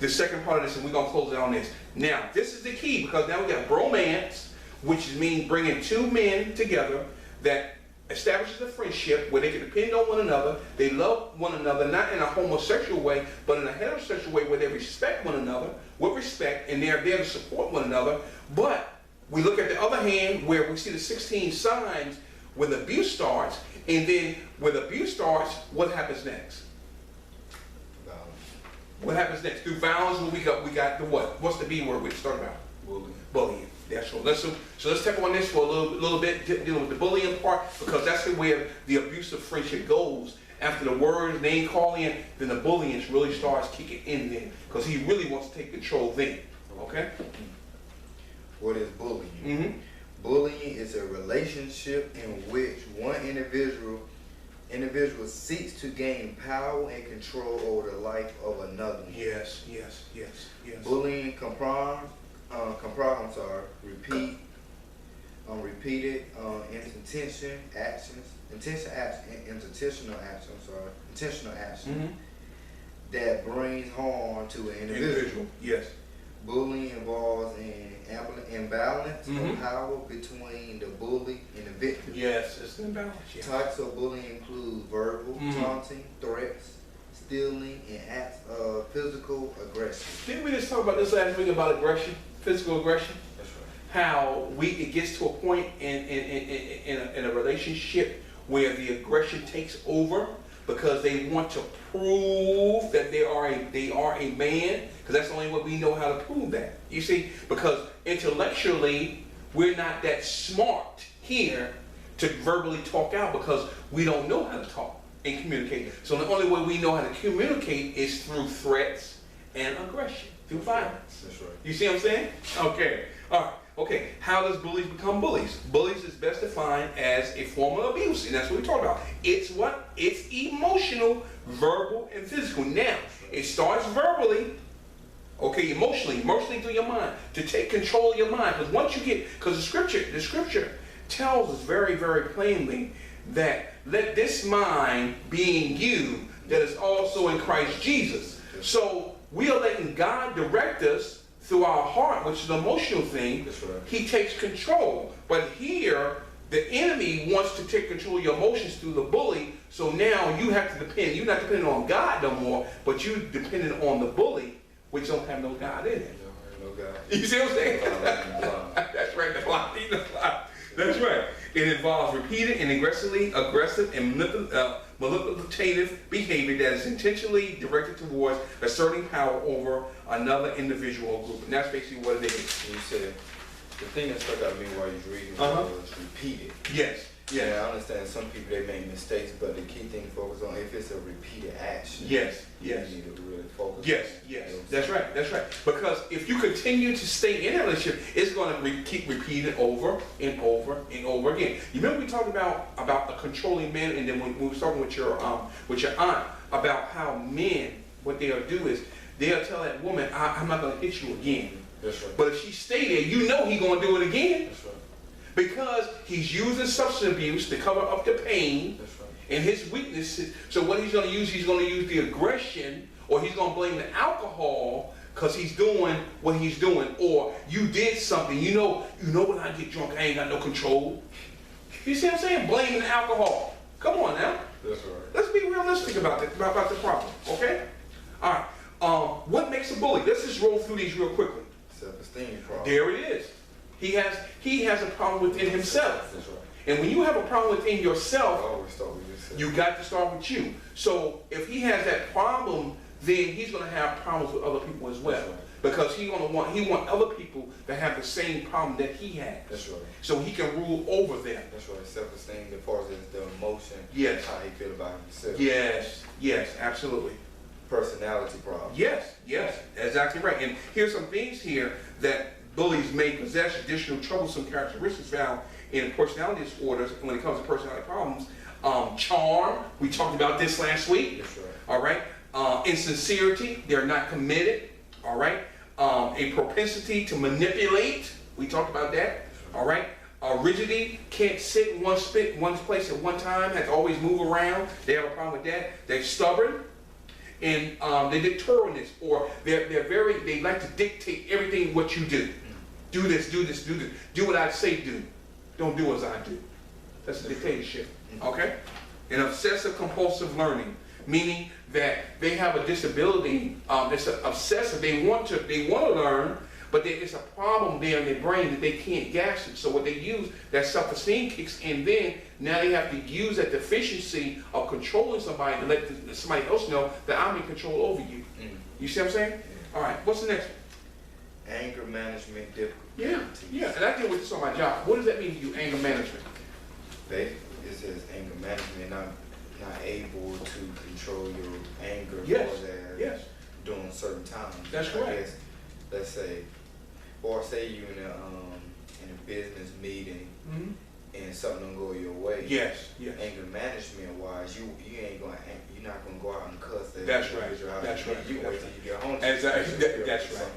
the second part of this, and we're going to close it on this. Now, this is the key, because now we got bromance, which means bringing two men together that establishes a friendship where they can depend on one another. They love one another, not in a homosexual way, but in a heterosexual way where they respect one another with respect, and they're there to support one another. But we look at the other hand where we see the 16 signs when abuse starts, and then when abuse starts, what happens next? What happens next? Through violence, we got the what? What's the B word we start about? Bullying. Bullying. That's right. So let's tap on this for a little bit, dealing with the bullying part, because that's where the abusive friendship goes. After the words, name calling, then the bullying really starts kicking in then, because he really wants to take control then. Okay? What is bullying? Mm-hmm. Bullying is a relationship in which one individual seeks to gain power and control over the life of another. Yes. Bullying repeated intentional action that brings harm to an individual. Yes. Bullying involves an imbalance of power between the bully and the victim. Yes, it's an imbalance. Yeah. Types of bullying include verbal, taunting, threats, stealing, and acts of physical aggression. Didn't we just talk about this last week about aggression, physical aggression? That's right. How it gets to a point in a relationship where the aggression takes over because they want to prove that they are a man, because that's the only way we know how to prove that. You see, because intellectually we're not that smart here to verbally talk out, because we don't know how to talk and communicate. So the only way we know how to communicate is through threats and aggression, through violence. That's right. You see what I'm saying? Okay. All right. Okay. How does bullies become bullies? Bullies is best defined as a form of abuse, and that's what we talk about. It's what? It's emotional, verbal, and physical. Now, it starts verbally. Okay, emotionally through your mind, to take control of your mind. Because once you get, because the scripture tells us very, very plainly that let this mind be in you that is also in Christ Jesus. So we are letting God direct us through our heart, which is an emotional thing. That's right. He takes control. But here, the enemy wants to take control of your emotions through the bully. So now you have to depend. You're not depending on God no more, but you're dependent on the bully, which don't have no God in it. No God. You see what I'm saying? That's right, the blind. That's right. It involves repeated and aggressive and manipulative behavior that is intentionally directed towards asserting power over another individual or group. And that's basically what it is. You said, the thing that stuck out to me while you were reading was repeated. Yes. Yeah, I understand some people, they make mistakes, but the key thing to focus on, if it's a repeated action, Yes. you need to really focus Yes. on it. That's right. Because if you continue to stay in a relationship, it's going to keep repeating over and over and over again. You remember we talked about a controlling man, and then when we were talking with your aunt about how men, what they'll do is they'll tell that woman, I'm not going to hit you again. That's right. But if she stay there, you know he's going to do it again. That's right. Because he's using substance abuse to cover up the pain. That's right. And his weaknesses. So what he's going to use the aggression, or he's going to blame the alcohol because he's doing what he's doing, or you did something. You know when I get drunk, I ain't got no control. You see what I'm saying? Blaming the alcohol. Come on now. That's right. Let's be realistic about the problem. Okay. All right. What makes a bully? Let's just roll through these real quickly. Self-esteem problem. There it is. He has a problem within himself. That's right. And when you have a problem within yourself, Always start with yourself. you got to start with you. So if he has that problem, then he's going to have problems with other people as well. Right. Because he want other people to have the same problem that he has. That's right. So he can rule over them. That's right. Self-esteem, as far as the emotion, Yes. how he feel about himself. Yes, absolutely. Personality problem. Yes, exactly right. And here's some things here that bullies may possess: additional troublesome characteristics found in personality disorders when it comes to personality problems. Charm, we talked about this last week. That's right. All right. Insincerity, they're not committed. All right. A propensity to manipulate, we talked about that. All right. Rigidity, can't sit in one place at one time, has to always move around. They have a problem with that. They're stubborn. and they're dictatorial, or they like to dictate everything what you do. Do this, do this, do this. Do what I say do. Don't do as I do. That's a dictatorship. Okay? And obsessive compulsive learning, meaning that they have a disability. It's obsessive. They want to learn, but it's a problem there in their brain that they can't grasp it. So what they use, that self-esteem kicks in. Then now they have to use that deficiency of controlling somebody to let somebody else know that I'm in control over you. You see what I'm saying? All right. What's the next one? Anger management difficulties. Yeah. And I deal with this on my job. What does that mean to you, anger management? It says anger management, not able to control your anger Yes. during certain times. That's I correct. guess, let's say, or say you in a business meeting and something don't go your way. Yes. Anger management wise, you're not gonna go out and cuss. That's right. That's right. You wait till you get home. Exactly.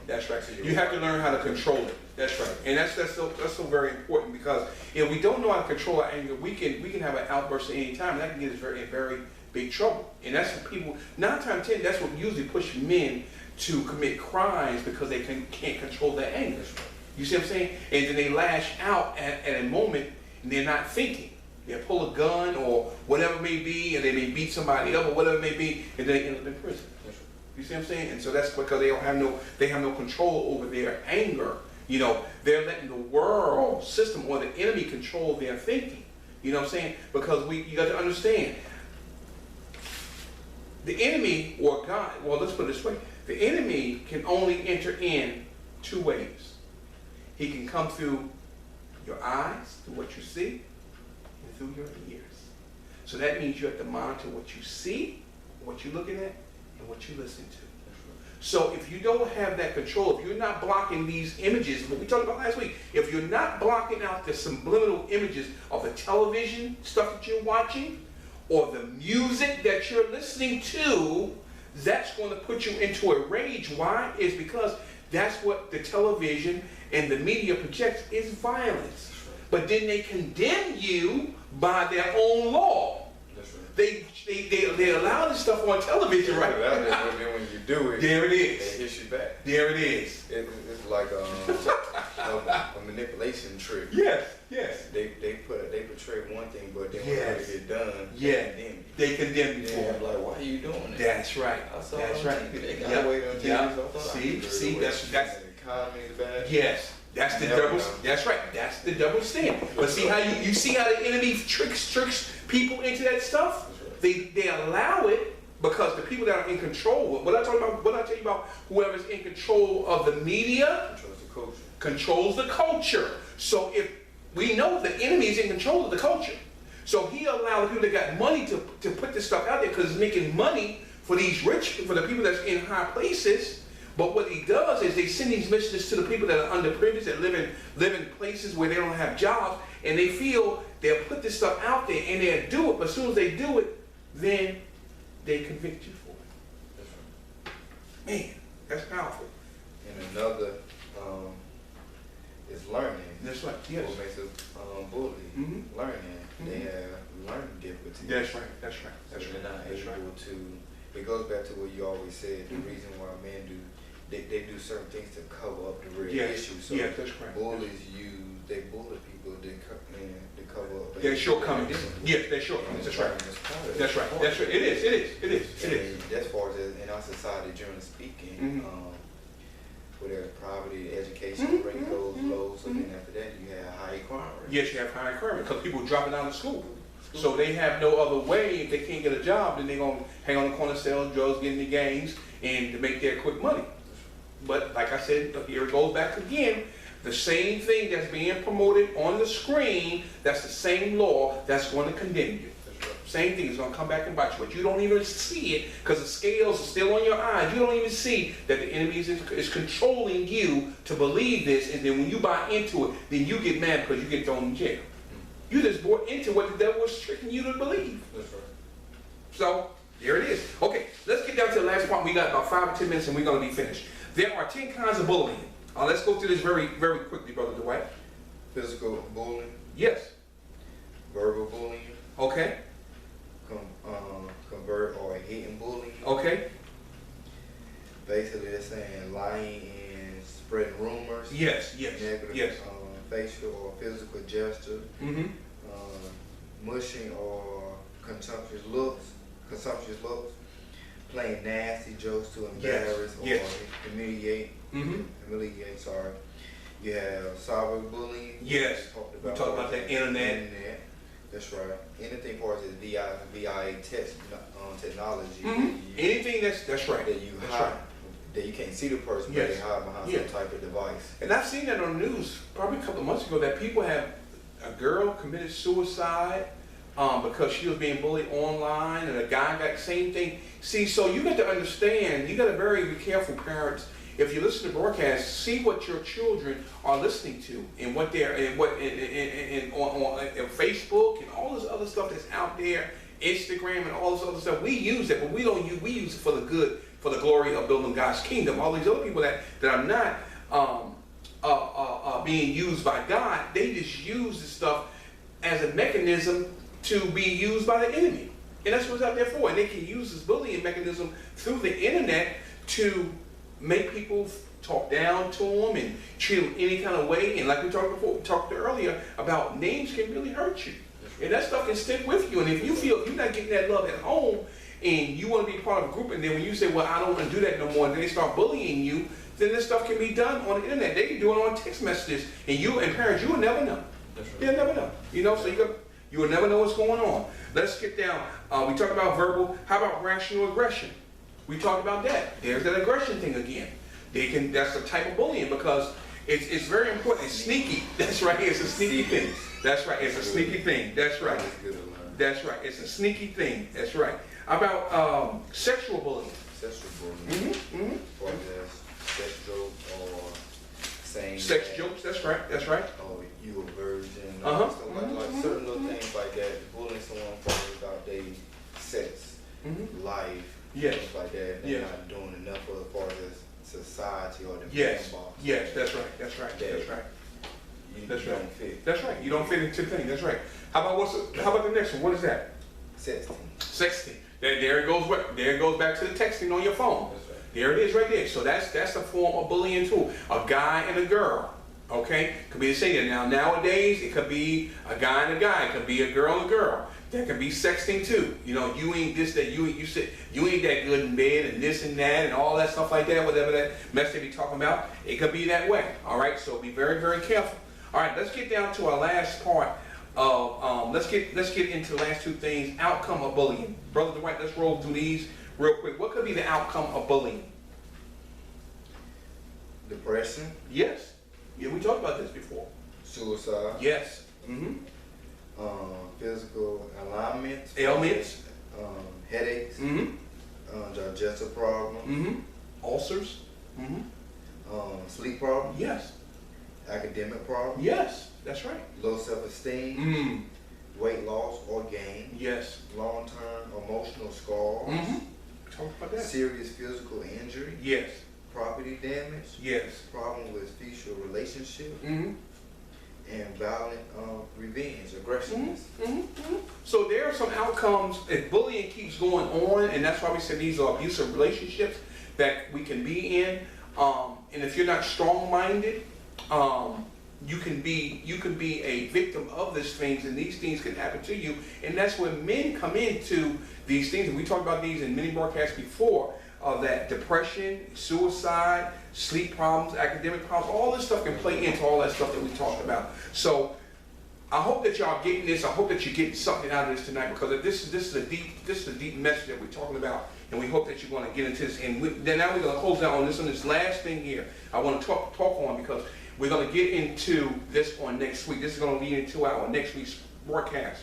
That's right. You have to learn how to control it. That's right. And that's so very important, because if we don't know how to control our anger, we can have an outburst at any time, and that can get us in very big trouble. And that's what people 9 times out of 10, that's what usually pushes men to commit crimes, because they can't control their anger. You see what I'm saying? And then they lash out at a moment, and they're not thinking. They pull a gun or whatever it may be, and they may beat somebody up or whatever it may be, and then they end up in prison. You see what I'm saying? And so that's because they have no control over their anger. You know, they're letting the world system or the enemy control their thinking. You know what I'm saying? Because you got to understand, the enemy or God, well, let's put it this way. The enemy can only enter in 2 ways. He can come through your eyes, through what you see, and through your ears. So that means you have to monitor what you see, what you're looking at, and what you listen to. So if you don't have that control, if you're not blocking these images, what we talked about last week, if you're not blocking out the subliminal images of the television stuff that you're watching, or the music that you're listening to, that's going to put you into a rage. Why? Is because that's what the television and the media projects is violence. But then they condemn you by their own law. That's right. They allow this stuff on television, right? And then when you do it, there it is. They hit you back. There it is. It's like a manipulation trick. Yes. They portray one thing, but then when Yes. they get done, they condemn you for Yeah, it. like, why are you doing that? That's right. I saw That's it on right. TV. They got Yep. away on TV, Yep. so I thought I See, could see, do it. that's The economy is bad. yes. That's the Never double. know. That's right. That's the double standard. But see how you see how the enemy tricks people into that stuff. They allow it because the people that are in control. What I tell you about whoever's in control of the media controls the culture. So if we know the enemy is in control of the culture, so he allowed the people that got money to put this stuff out there because it's making money for the people that's in high places. But what he does is they send these messages to the people that are underprivileged, that live in places where they don't have jobs, and they feel they'll put this stuff out there and they'll do it. But as soon as they do it, then they convict you for it. Man, that's powerful. And another is learning. That's right. Yes. What makes us bully? Learning. They have learning difficulties. That's right. That's right. So they're not able to. It goes back to what you always said. The reason why men do. They do certain things to cover up the real issue. So yes, that's correct. Bullies they bully people to cover up their shortcomings. Yes, their shortcomings. That's right. That's right. That's right. It is. As far as in our society, generally speaking, where there's poverty, education rate goes low, so then after that you have high crime rate. Yes, you have high crime rate because people are dropping out of school. So they have no other way. If they can't get a job, then they're going to hang on the corner, sell drugs, get into gangs, and to make their quick money. But like I said, here it goes back again. The same thing that's being promoted on the screen, that's the same law that's going to condemn you. Same thing is going to come back and bite you. But you don't even see it because the scales are still on your eyes. You don't even see that the enemy is controlling you to believe this. And then when you buy into it, then you get mad because you get thrown in jail. You just bought into what the devil was tricking you to believe. That's right. So, there it is. Okay, let's get down to the last point. We got about 5 or 10 minutes and we're going to be finished. There are 10 kinds of bullying. Let's go through this very, very quickly, Brother Dwight. Physical bullying. Yes. Verbal bullying. Okay. Convert or hidden bullying. Okay. Basically, they're saying lying and spreading rumors. Yes. Negative facial or physical gesture. Mushing or consumptuous looks. Playing nasty jokes to embarrass or humiliate. Sorry. You have cyberbullying. Yes. We talked about that internet. That's right. Anything for us is VIA technology. Anything that's right. That you hide, that you can't see the person, but they hide behind some type of device. And I've seen that on the news probably a couple of months ago that people have a girl committed suicide because she was being bullied online, and a guy got the same thing. See, so you got to understand, you got to be careful, parents. If you listen to broadcasts, see what your children are listening to and what they're on Facebook and all this other stuff that's out there, Instagram and all this other stuff. We use it, but we use it for the good, for the glory of building God's kingdom. All these other people that are not being used by God, they just use this stuff as a mechanism to be used by the enemy. And that's what it's out there for. And they can use this bullying mechanism through the internet to make people talk down to them and treat them any kind of way. And like we talked earlier about, names can really hurt you. And that stuff can stick with you. And if you feel you're not getting that love at home and you want to be part of a group, and then when you say, well, I don't want to do that no more, and then they start bullying you, then this stuff can be done on the internet. They can do it on text messages. And parents, you will never know. That's right. They'll never know. So you will never know what's going on. Let's get down. We talked about verbal. How about rational aggression? We talked about that. There's that aggression thing again. That's a type of bullying because it's very important. It's sneaky. That's right. It's a sneaky thing. That's right. It's a sneaky thing. That's right. That's right. It's a sneaky thing. That's right. How about sexual bullying? Sexual bullying. Or just sex jokes or saying sex jokes. That's right. That's right. Oh, you a virgin. Like certain little things like that. Bullying someone about their sex, life, things like that. They're not doing enough for as far as society or the box. Yes, that's right. That's right. That's right. You don't fit. That's right. You don't fit into things. That's right. How about the next one? What is that? Sexting. Sexting. There it goes. There it goes back to the texting on your phone. That's right. There it is right there. So that's a form of bullying too. A guy and a girl. Okay, could be the same. Now nowadays it could be a guy and a guy. It could be a girl and a girl. There can be sexting too. You ain't this, that, you ain't that good in bed and this and that and all that stuff like that, whatever that mess they be talking about. It could be that way. All right, so be very, very careful. All right, let's get down to our last part of let's get into the last two things. Outcome of bullying. Brother Dwight, let's roll through these real quick. What could be the outcome of bullying? Depression. Yes. Yeah, we talked about this before. Suicide. Yes. Physical ailments. Headaches. Digestive problems. Ulcers. Sleep problems. Yes. Academic problems. Yes, that's right. Low self-esteem. Weight loss or gain. Yes. Long-term emotional scars. Talk about that. Serious physical injury. Yes. Property damage. Yes. Problem with future relationship. And violent revenge, aggressiveness. So there are some outcomes if bullying keeps going on, and that's why we said these are abusive relationships that we can be in. And if you're not strong-minded, you can be a victim of these things, and these things can happen to you. And that's when men come into these things, and we talked about these in many broadcasts before. That depression, suicide, sleep problems, academic problems, all this stuff can play into all that stuff that we talked about. So I hope that y'all getting this. I hope that you're getting something out of this tonight, because this is a deep message that we're talking about, and we hope that you're going to get into this. And then now we're going to close out on this last thing here. I want to talk on, because we're going to get into this on next week. This is going to lead into our next week's broadcast.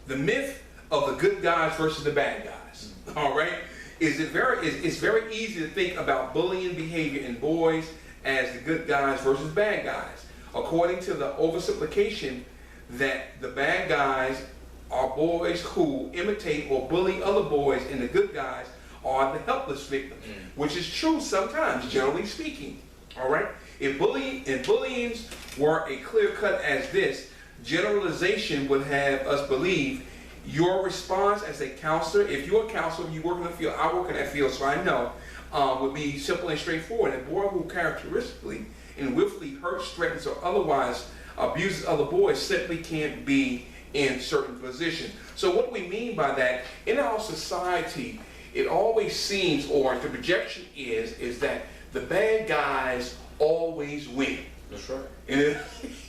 The myth of the good guys versus the bad guys. All right. It's very easy to think about bullying behavior in boys as the good guys versus bad guys. According to the oversimplification that the bad guys are boys who imitate or bully other boys, and the good guys are the helpless victims, which is true sometimes, generally speaking. All right? If bullying were a clear cut as this, generalization would have us believe your response as a counselor, if you're a counselor, you work in the field, I work in that field, so I know, would be simple and straightforward. A boy who characteristically and willfully hurts, threatens, or otherwise abuses other boys simply can't be in certain positions. So what we mean by that, in our society, it always seems, or the projection is that the bad guys always win. That's right. And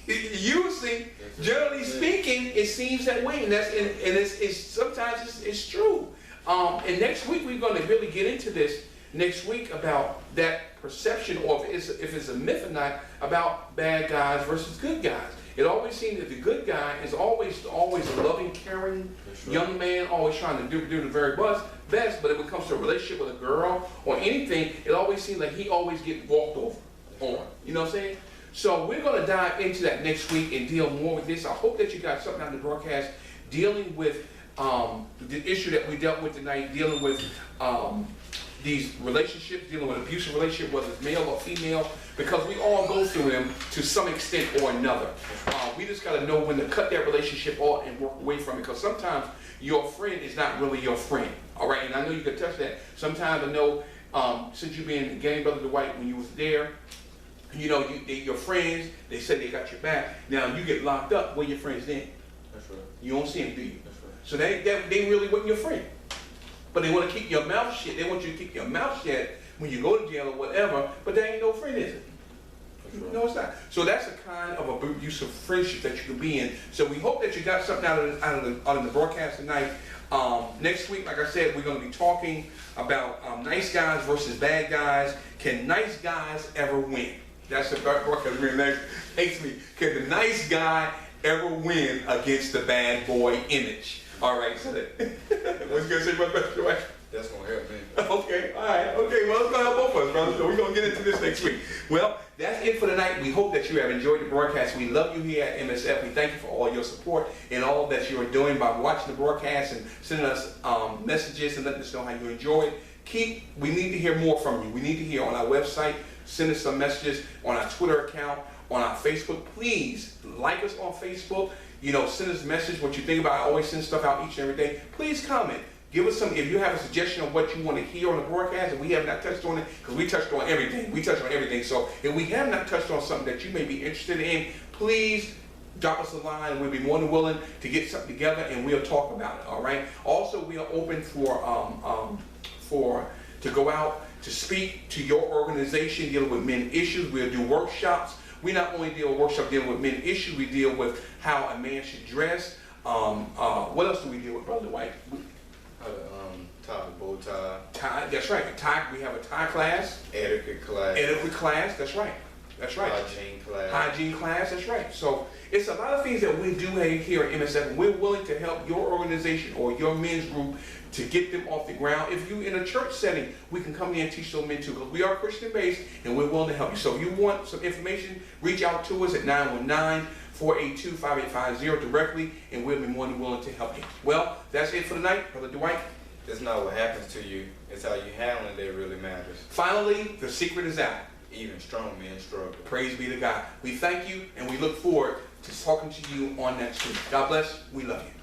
usually, generally speaking, it seems that way, and it's sometimes it's true. And next week we're going to really get into this next week about that perception, or if it's a myth or not, about bad guys versus good guys. It always seems that the good guy is always a loving, caring young man, always trying to do the very best. But when it comes to a relationship with a girl or anything, it always seems like he always gets walked over on. You know what I'm saying? So we're going to dive into that next week and deal more with this. I hope that you got something out of the broadcast dealing with the issue that we dealt with tonight, dealing with these relationships, dealing with abusive relationships, whether it's male or female, because we all go through them to some extent or another. We just got to know when to cut that relationship off and work away from it, because sometimes your friend is not really your friend. All right, and I know you can touch that. Sometimes I know, since you've been gang brother Dwight, when you was there, you know, your friends, they said they got your back. Now you get locked up, where your friends then? That's right. You don't see them, do you? That's right. So they really wasn't your friend. But they want to keep your mouth shut. They want you to keep your mouth shut when you go to jail or whatever, but that ain't no friend, is it? Right. No, it's not. So that's a kind of abusive friendship that you can be in. So we hope that you got something out of the broadcast tonight. Next week, like I said, we're going to be talking about nice guys versus bad guys. Can nice guys ever win? That's the broadcast really makes me. Can the nice guy ever win against the bad boy image? All right, so that, what's you going to say about that, Dwight? That's going to help me. Okay, all right, okay, well, it's going to help both of us, brother, so we're going to get into this next week. Well, that's it for tonight. We hope that you have enjoyed the broadcast. We love you here at MSF. We thank you for all your support and all that you are doing by watching the broadcast and sending us messages and letting us know how you enjoy it. We need to hear more from you. We need to hear on our website. Send us some messages on our Twitter account, on our Facebook. Please like us on Facebook. You know, send us a message, what you think about. I always send stuff out each and every day. Please comment. Give us some, if you have a suggestion of what you want to hear on the broadcast, and we have not touched on it, because we touched on everything. We touched on everything. So if we have not touched on something that you may be interested in, please drop us a line, and we'll be more than willing to get something together, and we'll talk about it, all right? Also, we are open to go out to speak to your organization dealing with men issues. We'll do workshops. We not only deal with workshops dealing with men issues, we deal with how a man should dress. What else do we deal with, Brother White? How to tie the bow tie. Tie, that's right. Tie. We have a tie class. Etiquette class. Etiquette class. That's right. That's right. Hygiene class. Hygiene class. That's right. So it's a lot of things that we do here at MSF. We're willing to help your organization or your men's group to get them off the ground. If you're in a church setting, we can come in and teach those men too, because we are Christian based and we're willing to help you. So if you want some information, reach out to us at 919-482-5850 directly, and we'll be more than willing to help you. Well, that's it for tonight, Brother Dwight. It's not what happens to you, it's how you handle it that really matters. Finally, the secret is out. Even strong men struggle. Praise be to God. We thank you, and we look forward to talking to you on next week. God bless. We love you.